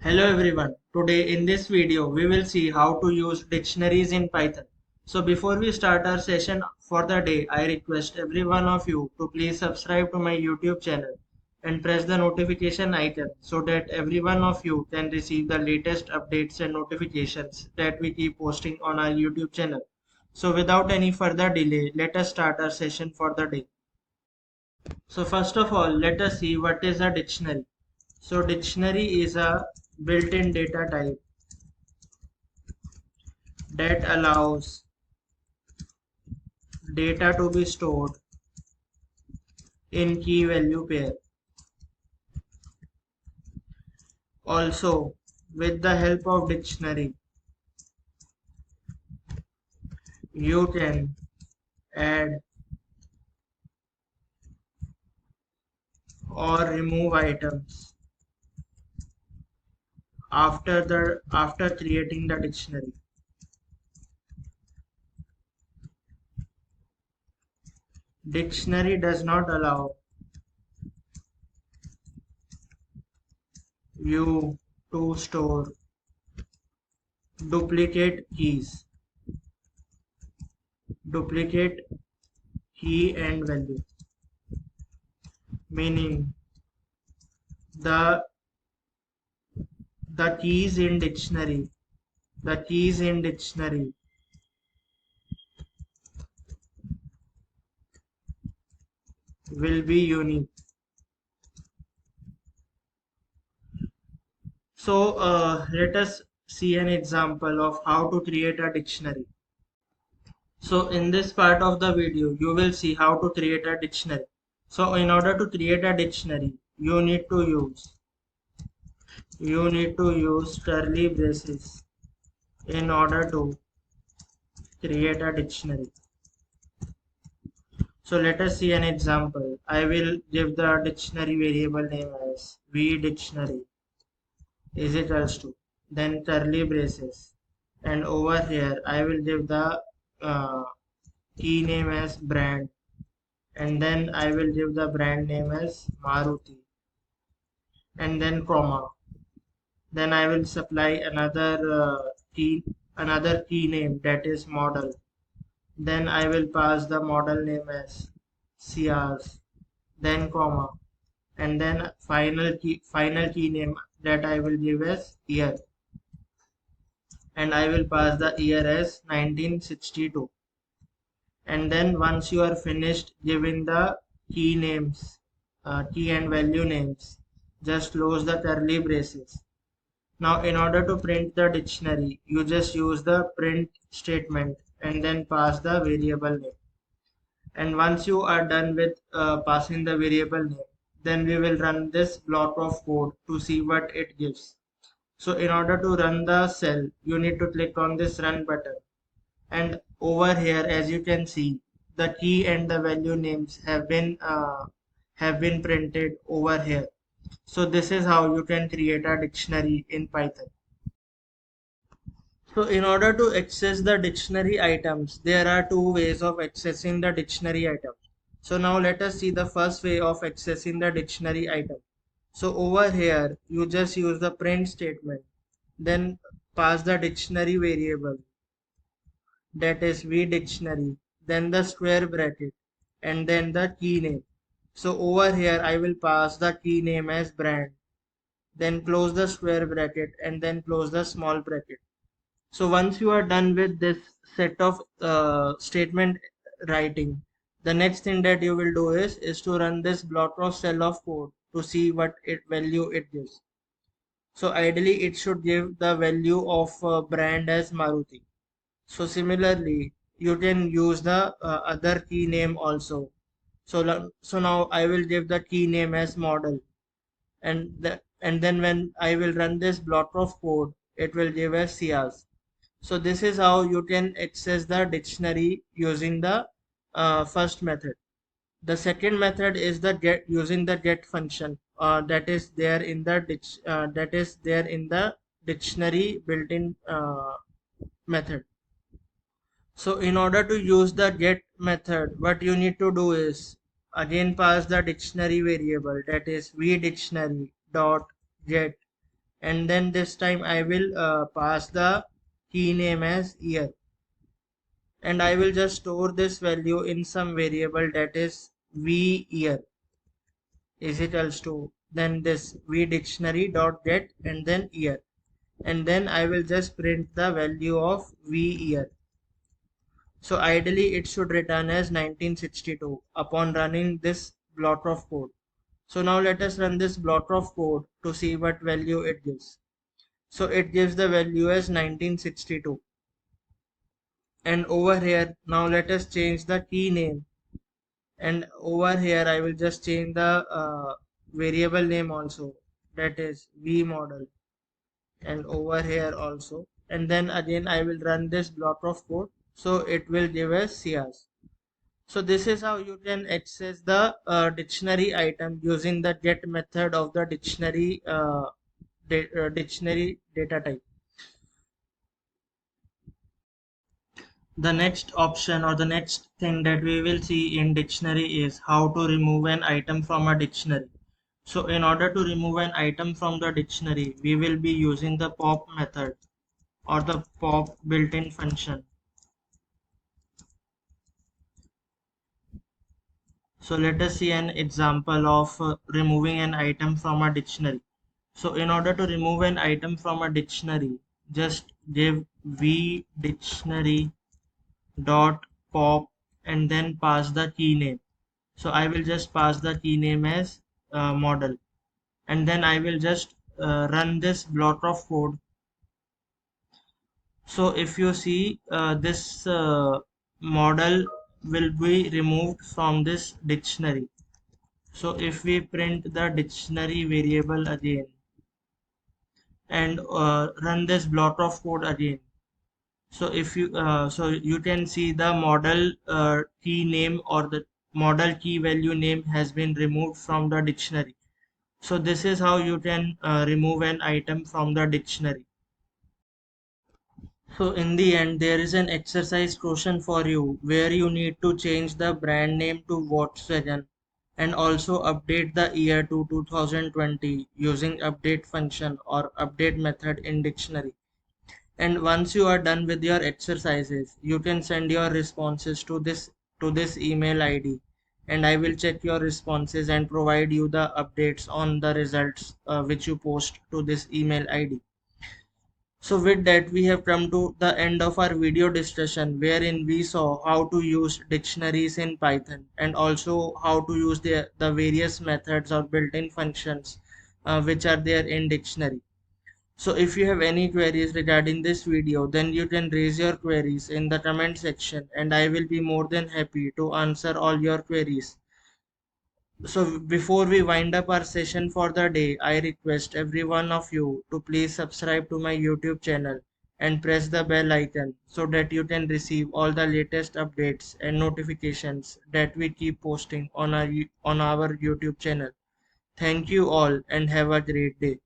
Hello everyone. Today in this video we will see how to use dictionaries in Python. So before we start our session for the day, I request every one of you to please subscribe to my YouTube channel and press the notification icon so that every one of you can receive the latest updates and notifications that we keep posting on our YouTube channel. So without any further delay, let us start our session for the day. So first of all, let us see what is a dictionary. So dictionary is a built-in data type that allows data to be stored in key value pair. Also, with the help of dictionary, you can add or remove items after creating the dictionary. Dictionary does not allow you to store duplicate keys, duplicate key and value, meaning the the keys in dictionary the keys in dictionary will be unique. So let us see an example of how to create a dictionary. So in this part of the video you will see how to create a dictionary. So in order to create a dictionary you need to use curly braces in order to create a dictionary. So let us see an example. I will give the dictionary variable name as v dictionary is equals to then curly braces, and over here I will give the uh, key name as brand, and then I will give the brand name as Maruti, and then comma, then I will supply another key name, that is model, then I will pass the model name as Ciaz, then comma, and then final key name that I will give as year, and I will pass the year as 1962. And then once you are finished giving the key names, key and value names, just close the curly braces. Now in order to print the dictionary, you just use the print statement and then pass the variable name. And once you are done with passing the variable name, then we will run this block of code to see what it gives. So in order to run the cell, you need to click on this run button, and over here as you can see, the key and the value names have been printed over here. So this is how you can create a dictionary in Python. So in order to access the dictionary items, there are two ways of accessing the dictionary items. So now let us see the first way of accessing the dictionary item. So over here, you just use the print statement, then pass the dictionary variable, that is v dictionary, then the square bracket, and then the key name. So over here, I will pass the key name as brand, then close the square bracket, and then close the small bracket. So once you are done with this set of statement writing, the next thing that you will do is to run this block of cell of code to see what value it gives. So ideally it should give the value of brand as Maruti. So similarly, you can use the other key name also. So now I will give the key name as model, and then when I will run this block of code, it will give as Ciaz. So this is how you can access the dictionary using the first method. The second method is the get using the get function that is there in the dictionary built-in method. So in order to use the get method, what you need to do is again pass the dictionary variable, that is v dictionary dot get, and then this time I will pass the key name as year, and I will just store this value in some variable, that is v year is equals to then this v dictionary dot get and then year, and then I will just print the value of v year. So ideally it should return as 1962 upon running this block of code. So now let us run this block of code to see what value it gives. So it gives the value as 1962. And over here, now let us change the key name. And over here, I will just change the variable name also. That is V model. And over here also. And then again, I will run this block of code. So it will give us CRs. So this is how you can access the dictionary item using the get method of the dictionary data type. The next option or the next thing that we will see in dictionary is how to remove an item from a dictionary. So in order to remove an item from the dictionary, we will be using the pop method or the pop built-in function. So let us see an example of removing an item from a dictionary. So in order to remove an item from a dictionary, just give v dictionary dot pop and then pass the key name. So I will just pass the key name as model, and then I will just run this block of code. So if you see this model will be removed from this dictionary. So if we print the dictionary variable again and run this block of code again, so if you so you can see the model key name or the model key value name has been removed from the dictionary. So this is how you can remove an item from the dictionary. So in the end, there is an exercise question for you where you need to change the brand name to Volkswagen and also update the year to 2020 using update function or update method in dictionary. And once you are done with your exercises, you can send your responses to this email ID, and I will check your responses and provide you the updates on the results which you post to this email ID. So with that, we have come to the end of our video discussion wherein we saw how to use dictionaries in Python and also how to use the various methods or built-in functions which are there in dictionary. So if you have any queries regarding this video, then you can raise your queries in the comment section and I will be more than happy to answer all your queries. So before we wind up our session for the day, I request every one of you to please subscribe to my YouTube channel and press the bell icon so that you can receive all the latest updates and notifications that we keep posting on our YouTube channel. Thank you all and have a great day.